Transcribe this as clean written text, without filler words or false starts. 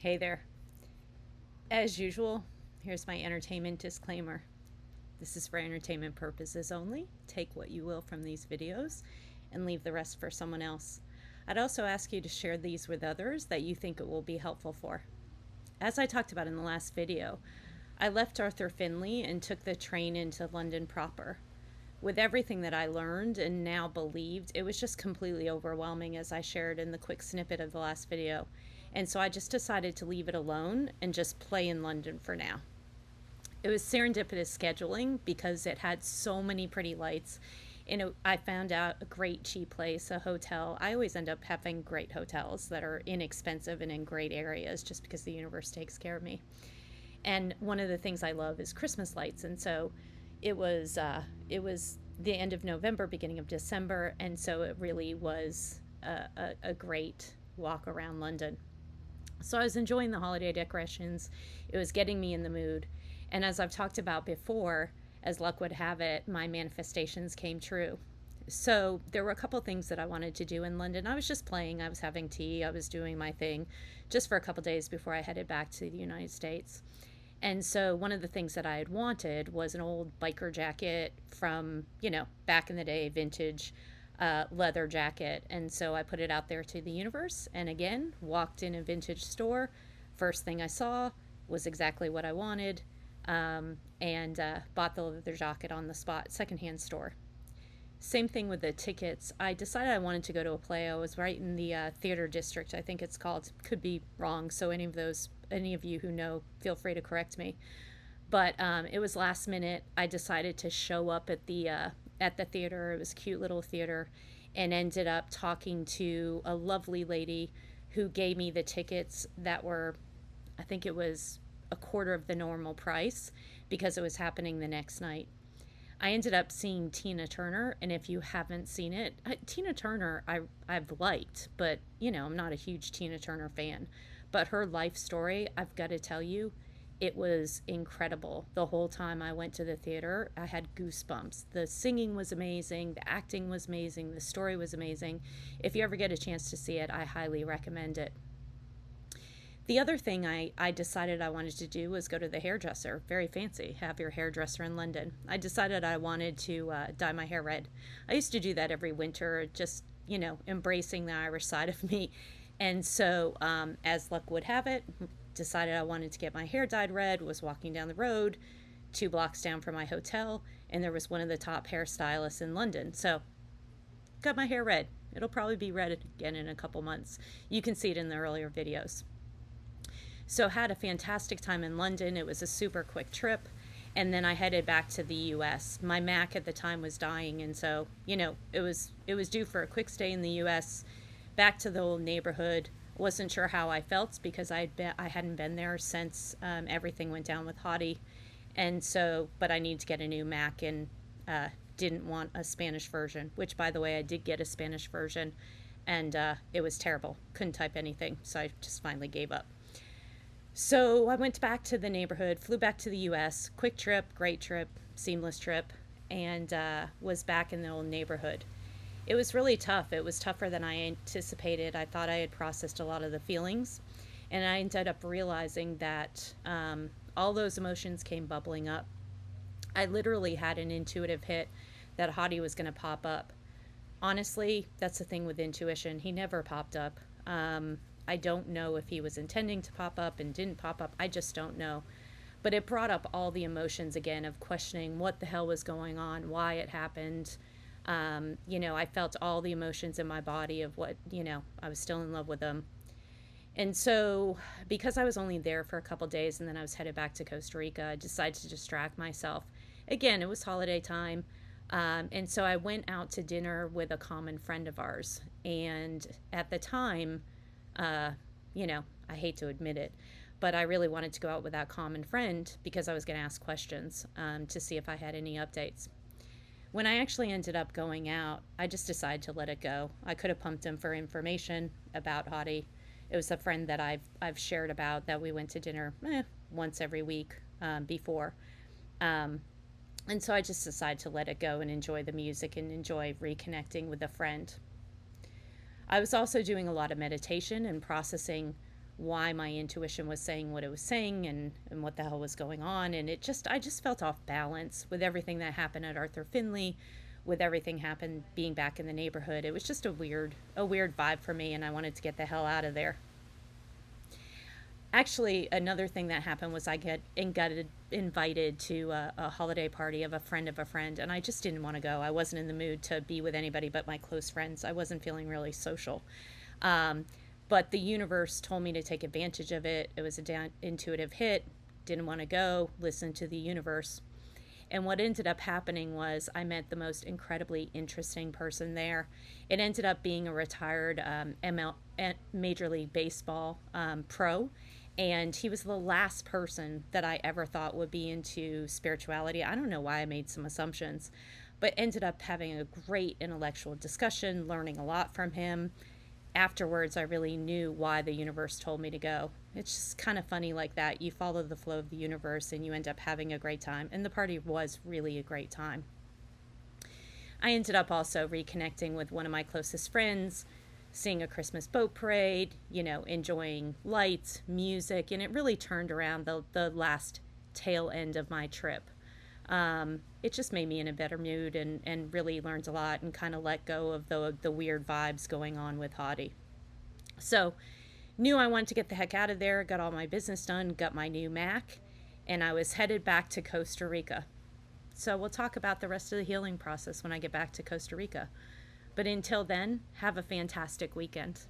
Hey there. As usual, here's my entertainment disclaimer. This is for entertainment purposes only. Take what you will from these videos and leave the rest for someone else. I'd also ask you to share these with others that you think it will be helpful for. As I talked about in the last video, I left Arthur Findlay and took the train into London proper. With everything that I learned and now believed, it was just completely overwhelming, as I shared in the quick snippet of the last video. And so I just decided to leave it alone and just play in London for now. It was serendipitous scheduling because it had so many pretty lights. And I found out a great cheap place, a hotel. I always end up having great hotels that are inexpensive and in great areas just because the universe takes care of me. And one of the things I love is Christmas lights. And so it was the end of November, beginning of December, and so it really was a great walk around London. So I was enjoying the holiday decorations. It was getting me in the mood. And as I've talked about before, as luck would have it, my manifestations came true. So there were a couple things that I wanted to do in London. I was just playing, I was having tea, I was doing my thing just for a couple days before I headed back to the United States. And so one of the things that I had wanted was an old biker jacket from, back in the day, vintage leather jacket. And so I put it out there to the universe. And again, walked in a vintage store. First thing I saw was exactly what I wanted, and bought the leather jacket on the spot, secondhand store. Same thing with the tickets. I decided I wanted to go to a play. I was right in the theater district, I think it's called. Could be wrong, so any of you who know, feel free to correct me. But it was last minute. I decided to show up at the theater. It was a cute little theater, and ended up talking to a lovely lady who gave me the tickets that were, I think it was a quarter of the normal price because it was happening the next night. I ended up seeing Tina Turner, and if you haven't seen it, Tina Turner I've liked, but I'm not a huge Tina Turner fan. But her life story, I've got to tell you, it was incredible. The whole time I went to the theater, I had goosebumps. The singing was amazing, the acting was amazing, the story was amazing. If you ever get a chance to see it, I highly recommend it. The other thing I decided I wanted to do was go to the hairdresser. Very fancy, have your hairdresser in London. I decided I wanted to dye my hair red. I used to do that every winter, just, embracing the Irish side of me. And so, as luck would have it, decided I wanted to get my hair dyed red, was walking down the road, 2 blocks down from my hotel, and there was one of the top hairstylists in London. So, got my hair red. It'll probably be red again in a couple months. You can see it in the earlier videos. So had a fantastic time in London. It was a super quick trip. And then I headed back to the US. My Mac at the time was dying, and so, it was due for a quick stay in the US, back to the old neighborhood. Wasn't sure how I felt because I hadn't been there since everything went down with Hottie. And so, but I need to get a new Mac, and didn't want a Spanish version, which, by the way, I did get a Spanish version, and it was terrible. Couldn't type anything, so I just finally gave up. So I went back to the neighborhood, flew back to the US, quick trip, great trip, seamless trip, and was back in the old neighborhood. It was really tough. It was tougher than I anticipated. I thought I had processed a lot of the feelings, and I ended up realizing that all those emotions came bubbling up. I literally had an intuitive hit that Hottie was going to pop up. Honestly, that's the thing with intuition. He never popped up. I don't know if he was intending to pop up and didn't pop up. I just don't know. But it brought up all the emotions again of questioning what the hell was going on, why it happened. I felt all the emotions in my body of what, I was still in love with him. And so, because I was only there for a couple days and then I was headed back to Costa Rica, I decided to distract myself. Again, it was holiday time. And so I went out to dinner with a common friend of ours. And at the time, I hate to admit it, but I really wanted to go out with that common friend because I was going to ask questions to see if I had any updates. When I actually ended up going out, I just decided to let it go. I could have pumped him for information about Hottie. It was a friend that I've shared about that we went to dinner once every week before. And so I just decided to let it go and enjoy the music and enjoy reconnecting with a friend. I was also doing a lot of meditation and processing why my intuition was saying what it was saying, and what the hell was going on. And I just felt off balance with everything that happened at Arthur Findlay, with everything happened being back in the neighborhood. It was just a weird vibe for me, and I wanted to get the hell out of there. Actually, another thing that happened was got invited to a holiday party of a friend, and I just didn't want to go. I wasn't in the mood to be with anybody but my close friends. I wasn't feeling really social. Um, but the universe told me to take advantage of it. It was a intuitive hit. Didn't want to go. Listen to the universe. And what ended up happening was I met the most incredibly interesting person there. It ended up being a retired Major League Baseball pro. And he was the last person that I ever thought would be into spirituality. I don't know why I made some assumptions, but ended up having a great intellectual discussion, learning a lot from him. Afterwards, I really knew why the universe told me to go. It's just kind of funny like that. You follow the flow of the universe and you end up having a great time. And the party was really a great time. I ended up also reconnecting with one of my closest friends, seeing a Christmas boat parade, enjoying lights, music, and it really turned around the last tail end of my trip. It just made me in a better mood, and really learned a lot, and kind of let go of the weird vibes going on with Hadi. So, knew I wanted to get the heck out of there, got all my business done, got my new Mac, and I was headed back to Costa Rica. So we'll talk about the rest of the healing process when I get back to Costa Rica. But until then, have a fantastic weekend.